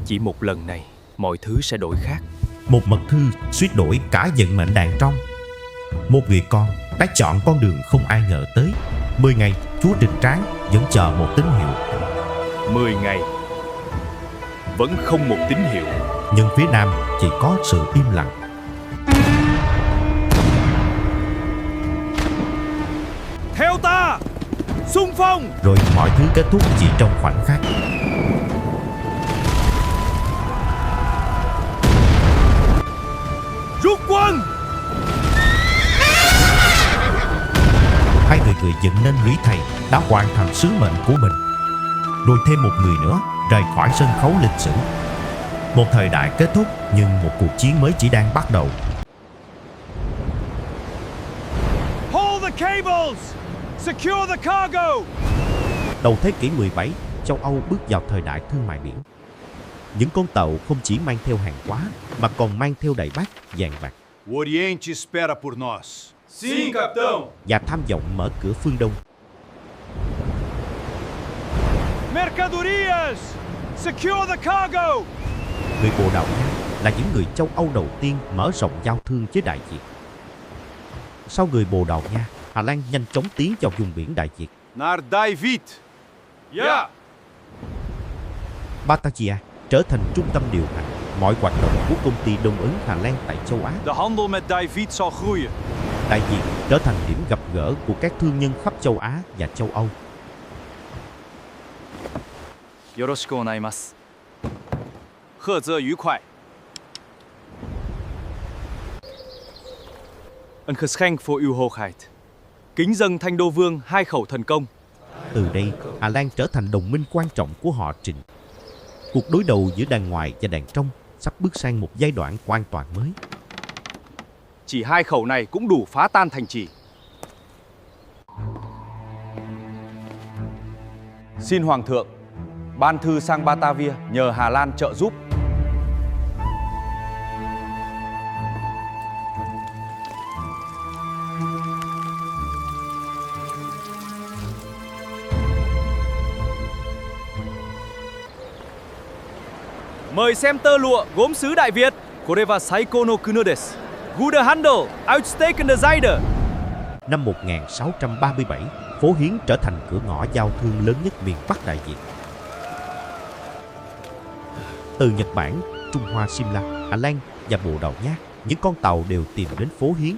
Chỉ một lần này, mọi thứ sẽ đổi khác. Một mật thư suýt đổi cả vận mệnh đàn trong. Một người con đã chọn con đường không ai ngờ tới. 10 ngày, chúa Trình Tráng vẫn chờ một tín hiệu. 10 ngày, vẫn không một tín hiệu. Nhưng phía nam chỉ có sự im lặng. Theo ta, xung phong! Rồi mọi thứ kết thúc chỉ trong khoảnh khắc. Rút quân! Hai người dựng nên lũy thầy đã hoàn thành sứ mệnh của mình. Rồi thêm một người nữa rời khỏi sân khấu lịch sử. Một thời đại kết thúc, nhưng một cuộc chiến mới chỉ đang bắt đầu. Hold the cables! Secure the cargo! Đầu thế kỷ 17, châu Âu bước vào thời đại thương mại biển. Những con tàu không chỉ mang theo hàng hóa, mà còn mang theo đầy bát vàng bạc. O Oriente espera por nós. Sim, capitão! Và tham vọng mở cửa phương Đông. Mercadorias! Secure the cargo! Người Bồ Đào Nha là những người châu Âu đầu tiên mở rộng giao thương với Đại Việt. Sau người Bồ Đào Nha, Hà Lan nhanh chóng tiến vào vùng biển Đại Việt. Nardaivit. Yeah! Batavia trở thành trung tâm điều hành mọi hoạt động của công ty Đông Ấn Hà Lan tại châu Á. De handel met Daivit zal groeien. Đại Việt trở thành điểm gặp gỡ của các thương nhân khắp châu Á và châu Âu. Yoroshiku onegaishimasu. 贺泽愉快. Een geschenk voor uw hoogheid. Kính dâng Thanh Đô Vương 2 khẩu thần công. Từ đây, Hà Lan trở thành đồng minh quan trọng của họ Trịnh. Cuộc đối đầu giữa đàn ngoài và đàn trong sắp bước sang một giai đoạn hoàn toàn mới. Chỉ 2 khẩu này cũng đủ phá tan thành trì. Xin Hoàng thượng, ban thư sang Batavia nhờ Hà Lan trợ giúp. Mời xem tơ lụa gốm sứ Đại Việt. Koreva Saiko no Kunodes. Gute Handel, Aussteikende Seide. Năm 1637, phố Hiến trở thành cửa ngõ giao thương lớn nhất miền Bắc Đại Việt. Từ Nhật Bản, Trung Hoa Simla, Hà Lan và Bồ Đào Nha, những con tàu đều tìm đến phố Hiến.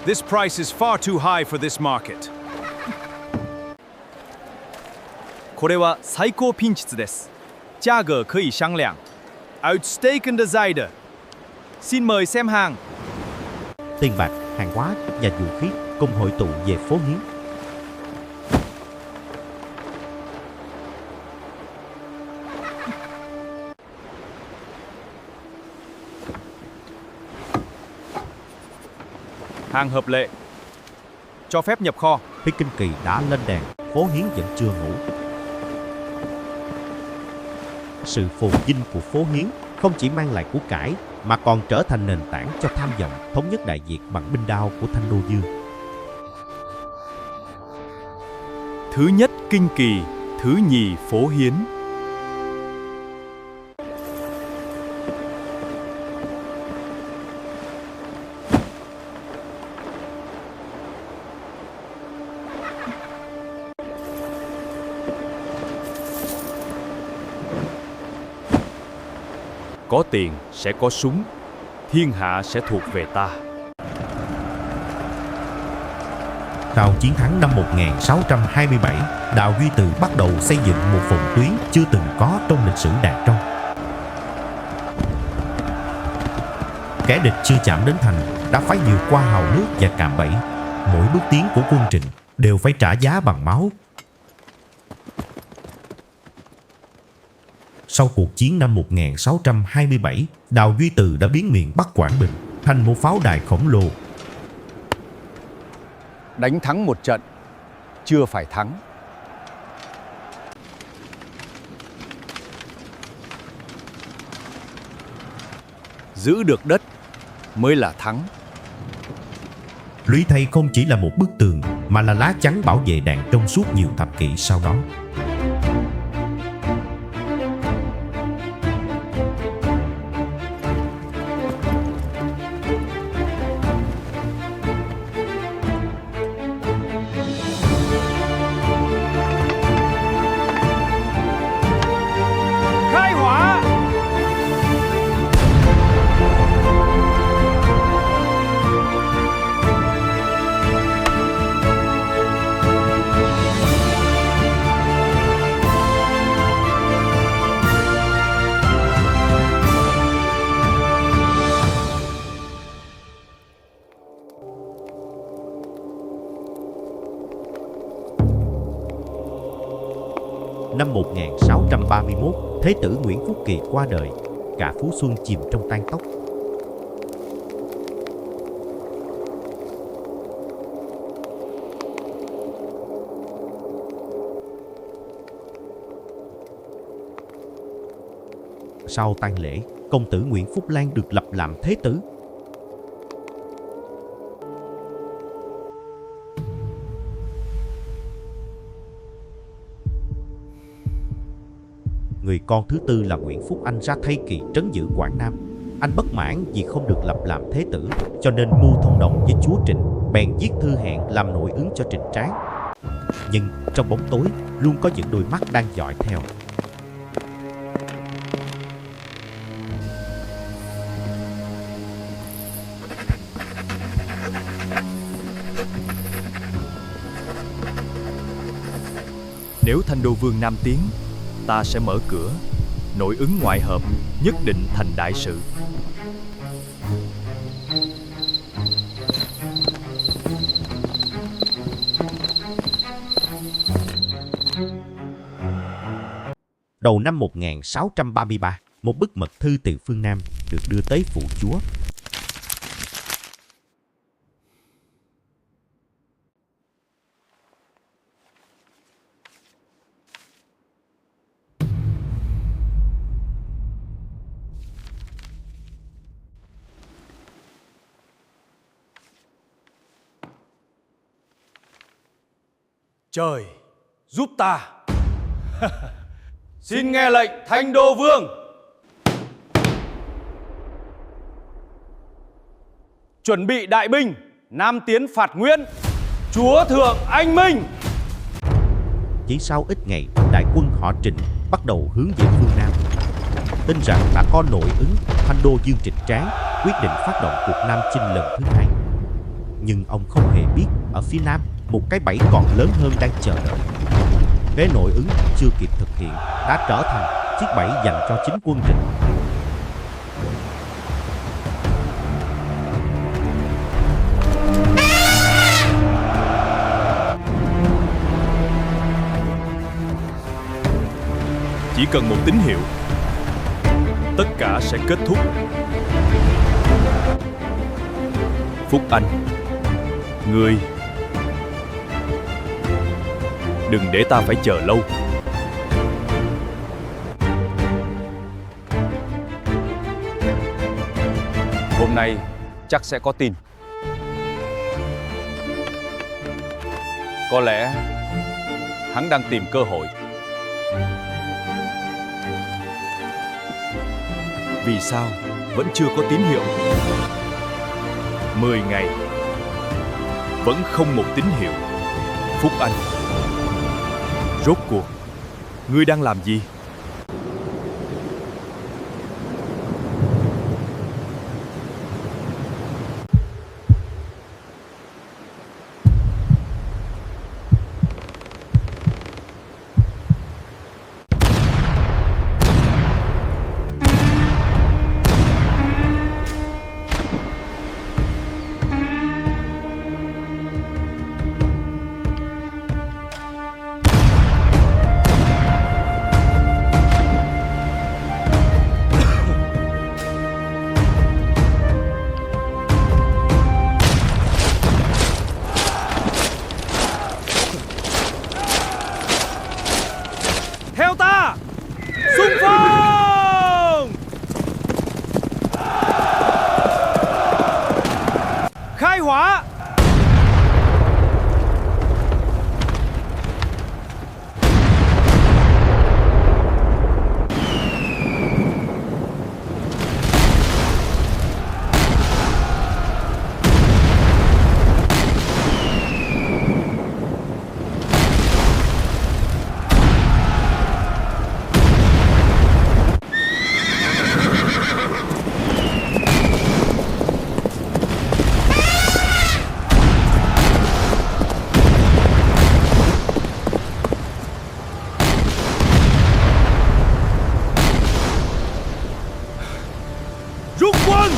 This price is far too high for this market. これは最高品質です。价格可以商量。Aussteikende Seide. Xin mời xem hàng. Tiền bạc, hàng hóa và vũ khí cùng hội tụ về phố Hiến. Hàng hợp lệ. Cho phép nhập kho. Khi Kinh Kỳ đã lên đàn, phố Hiến vẫn chưa ngủ. Sự phồn vinh của phố Hiến không chỉ mang lại của cải mà còn trở thành nền tảng cho tham vọng thống nhất Đại Việt bằng binh đao của Thanh Đô Dương. Thứ nhất Kinh Kỳ, thứ nhì phố Hiến. Có tiền sẽ có súng, thiên hạ sẽ thuộc về ta. Sau chiến thắng năm 1627, Đào Duy Từ bắt đầu xây dựng một phòng tuyến chưa từng có trong lịch sử Đàn Trong. Kẻ địch chưa chạm đến thành đã phải vượt qua hào nước và cạm bẫy. Mỗi bước tiến của quân Trịnh đều phải trả giá bằng máu. Sau cuộc chiến năm 1627, Đào Duy Từ đã biến miền Bắc Quảng Bình thành một pháo đài khổng lồ. Đánh thắng một trận, chưa phải thắng. Giữ được đất mới là thắng. Lũy thầy không chỉ là một bức tường mà là lá chắn bảo vệ đàn trong suốt nhiều thập kỷ sau đó. Khai hỏa! Năm 1631, Thế tử Nguyễn Phúc Kỳ qua đời, cả Phú Xuân chìm trong tang tóc. Sau tang lễ, công tử Nguyễn Phúc Lan được lập làm thế tử. Người con thứ tư là Nguyễn Phúc Anh ra thay Kỳ trấn giữ Quảng Nam. Anh bất mãn vì không được lập làm thế tử, cho nên mưu thông đồng với chúa Trịnh, bèn viết thư hẹn làm nội ứng cho Trịnh Tráng. Nhưng trong bóng tối luôn có những đôi mắt đang dõi theo. Nếu Thanh Đô Vương Nam tiến, ta sẽ mở cửa, nội ứng ngoại hợp, nhất định thành đại sự. Đầu năm 1633, một bức mật thư từ phương Nam được đưa tới phụ chúa. Trời giúp ta. Xin nghe lệnh Thanh Đô Vương. Chuẩn bị đại binh, Nam tiến phạt Nguyễn. Chúa thượng anh minh. Chỉ sau ít ngày, đại quân họ Trịnh bắt đầu hướng về phương Nam. Tin rằng đã có nội ứng, Thanh Đô Dương Trịnh Tráng quyết định phát động cuộc Nam chinh lần thứ hai. Nhưng ông không hề biết ở phía Nam một cái bẫy còn lớn hơn đang chờ đợi. Kế nội ứng chưa kịp thực hiện đã trở thành chiếc bẫy dành cho chính quân Trịnh. Chỉ cần một tín hiệu, tất cả sẽ kết thúc. Phúc Anh, ngươi đừng để ta phải chờ lâu. Hôm nay chắc sẽ có tin. Có lẽ hắn đang tìm cơ hội. Vì sao vẫn chưa có tín hiệu? 10 ngày vẫn không một tín hiệu. Phúc Anh, rốt cuộc ngươi đang làm gì? hỏa. Rút quân.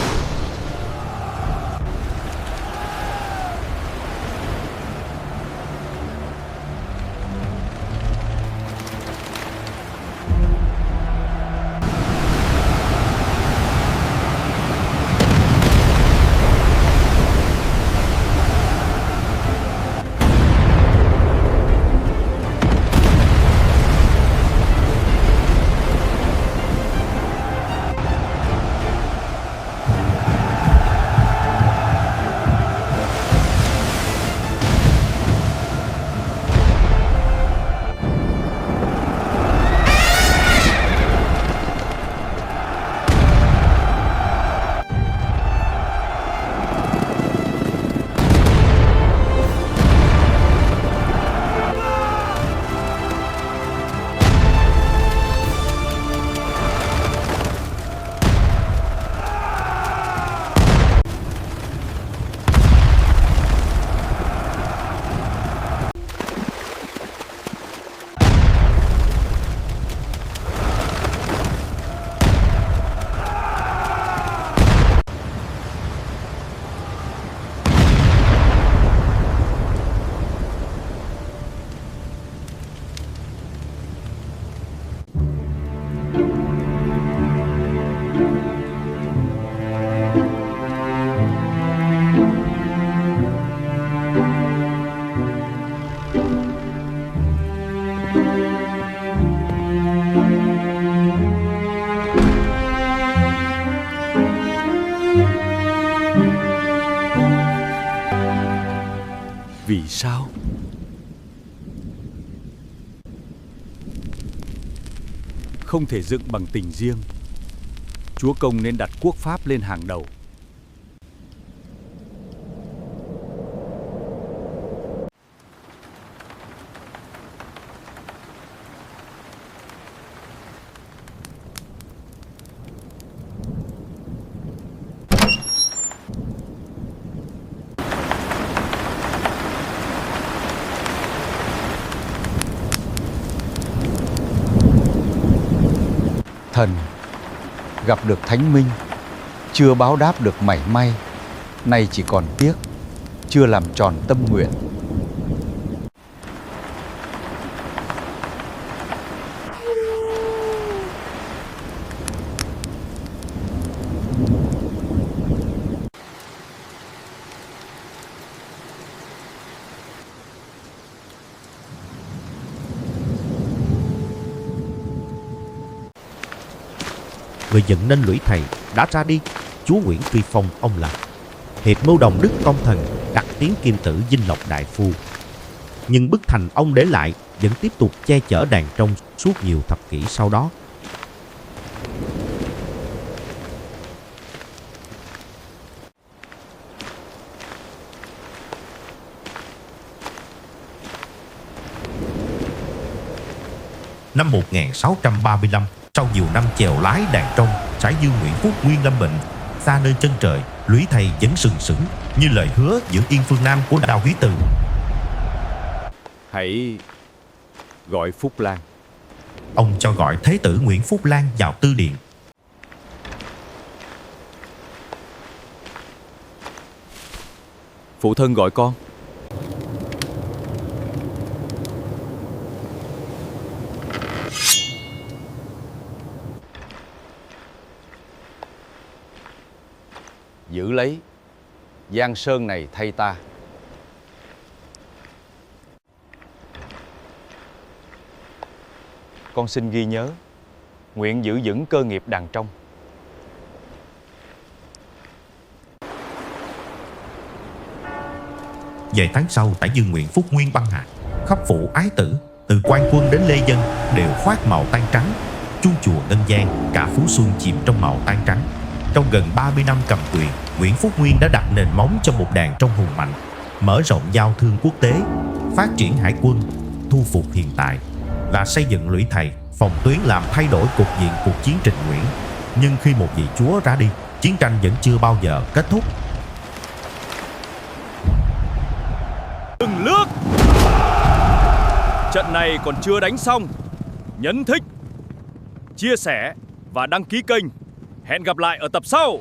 Vì sao? Không thể dựng bằng tình riêng. Chúa Công nên đặt quốc pháp lên hàng đầu. Thần gặp được Thánh Minh, chưa báo đáp được mảy may, nay chỉ còn tiếc chưa làm tròn tâm nguyện. Người dựng nên lũy thầy đã ra đi. Chúa Nguyễn Tri Phong ông là hiệp mưu đồng đức công thần, đặt tiếng kim tử Dinh Lộc đại phu. Nhưng bức thành ông để lại vẫn tiếp tục che chở đàn trong suốt nhiều thập kỷ sau đó. Năm 1635, sau nhiều năm chèo lái đàn trong, Sái Dương Nguyễn Phúc Nguyên lâm bệnh, xa nơi chân trời, lũy thầy vẫn sừng sững như lời hứa giữ yên phương Nam của Đào Húy Từ. Hãy gọi Phúc Lan. Ông cho gọi Thế tử Nguyễn Phúc Lan vào tư điện. Phụ thân gọi con. Giữ lấy Giang Sơn này thay ta. Con xin ghi nhớ, nguyện giữ vững cơ nghiệp đàn trong. Vài tháng sau tại Dương Nguyện Phúc Nguyên băng hà, khắp phủ ái tử, từ quan quân đến lê dân đều khoác màu tang trắng. Chuông chùa Ngân Giang, cả Phú Xuân chìm trong màu tang trắng. Trong gần 30 năm cầm quyền, Nguyễn Phúc Nguyên đã đặt nền móng cho một đàn trong hùng mạnh, mở rộng giao thương quốc tế, phát triển hải quân, thu phục hiện tại là xây dựng lũy thầy, phòng tuyến làm thay đổi cục diện cuộc chiến Trịnh Nguyễn. Nhưng khi một vị chúa ra đi, chiến tranh vẫn chưa bao giờ kết thúc. Dừng nước. Trận này còn chưa đánh xong. Nhấn thích, chia sẻ và đăng ký kênh. Hẹn gặp lại ở tập sau.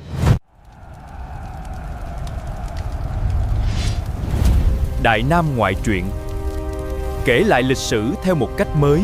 Đại Nam ngoại truyện, kể lại lịch sử theo một cách mới.